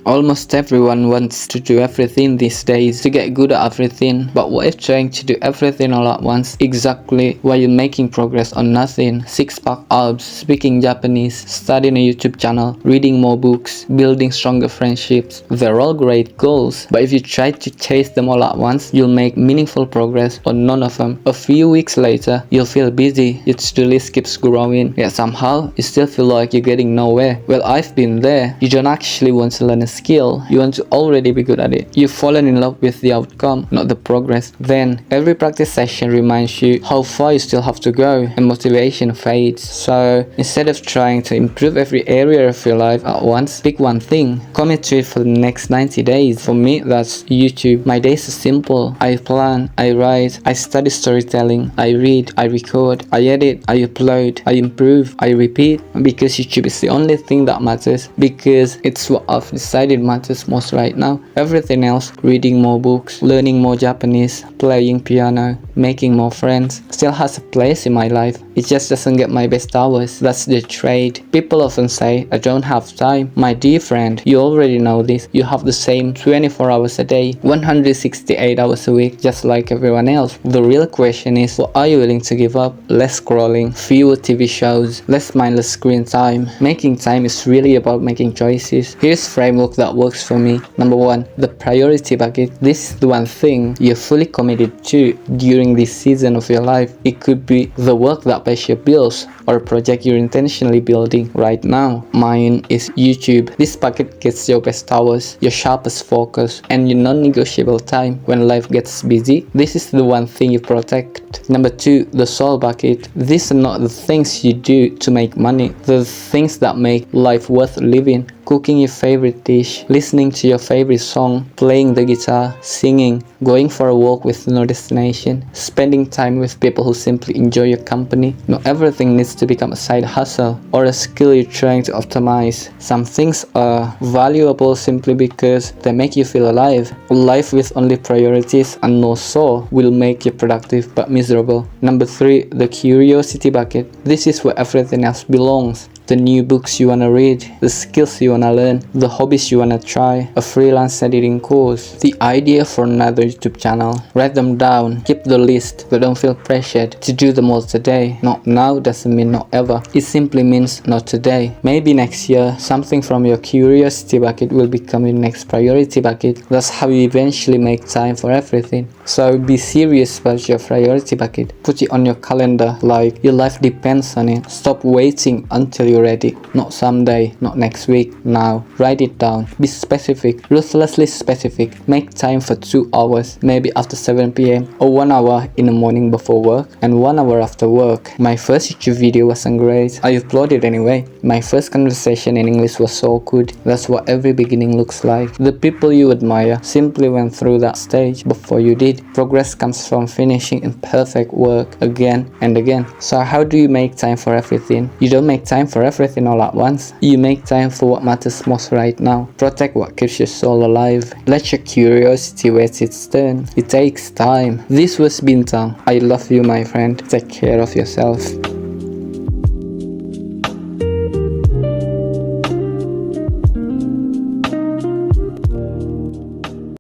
Almost everyone wants to do everything these days, to get good at everything, but what if trying to do everything all at once exactly while you're making progress on nothing? Six-pack abs, speaking Japanese, starting a YouTube channel, reading more books, building stronger friendships. They're all great goals, but if you try to chase them all at once, you'll make meaningful progress on none of them. A few weeks later, you'll feel busy, your to-do list keeps growing, yet somehow you still feel like you're getting nowhere. Well, I've been there. You don't actually want to learn a skill, you want to already be good at it. You've fallen in love with the outcome, not the progress. Then every practice session reminds you how far you still have to go, and motivation fades. So instead of trying to improve every area of your life at once, pick one thing, commit to it for the next 90 days. For me, that's YouTube. My days are simple. I plan, I write, I study storytelling, I read, I record, I edit, I upload, I improve, I repeat, because YouTube is the only thing that matters, because it's what I've decided matters most right now. Everything else, reading more books, learning more Japanese, playing piano, making more friends, still has a place in my life. It just doesn't get my best hours. That's the trade. People often say, I don't have time. My dear friend, you already know this. You have the same 24 hours a day, 168 hours a week, just like everyone else. The real question is, what are you willing to give up? Less scrolling, fewer TV shows, less mindless screen time. Making time is really about making choices. Here's a framework that works for me. Number 1, the priority bucket. This is the one thing you're fully committed to during this season of your life. It could be the work that pays your bills, or a project you're intentionally building right now. Mine is YouTube. This bucket gets your best hours, your sharpest focus, and your non-negotiable time when life gets busy. This is the one thing you protect. Number 2, the soul bucket. These are not the things you do to make money. They're the things that make life worth living. Cooking your favorite dish, listening to your favorite song, playing the guitar, singing, going for a walk with no destination, spending time with people who simply enjoy your company. Not everything needs to become a side hustle or a skill you're trying to optimize. Some things are valuable simply because they make you feel alive. A life with only priorities and no soul will make you productive but miserable. Number 3, the curiosity bucket. This is where everything else belongs. The new books you wanna read, the skills you wanna learn, the hobbies you wanna try, a freelance editing course, the idea for another YouTube channel. Write them down, keep the list, but don't feel pressured to do them all today. Not now doesn't mean not ever. It simply means not today. Maybe next year, something from your curiosity bucket will become your next priority bucket. That's how you eventually make time for everything. So be serious about your priority bucket. Put it on your calendar like your life depends on it. Stop waiting until you're ready. Not someday, not next week, now. Write it down. Be specific, ruthlessly specific. Make time for 2 hours, maybe after 7 p.m. or 1 hour in the morning before work and 1 hour after work. My first YouTube video wasn't great. I uploaded anyway. My first conversation in English was so good. That's what every beginning looks like. The people you admire simply went through that stage before you did. Progress comes from finishing imperfect work again and again. So how do you make time for everything? You don't make time for everything all at once. You make time for what matters most right now. Protect what keeps your soul alive. Let your curiosity wait its turn. It takes time. This was Bintang. I love you, my friend. Take care of yourself.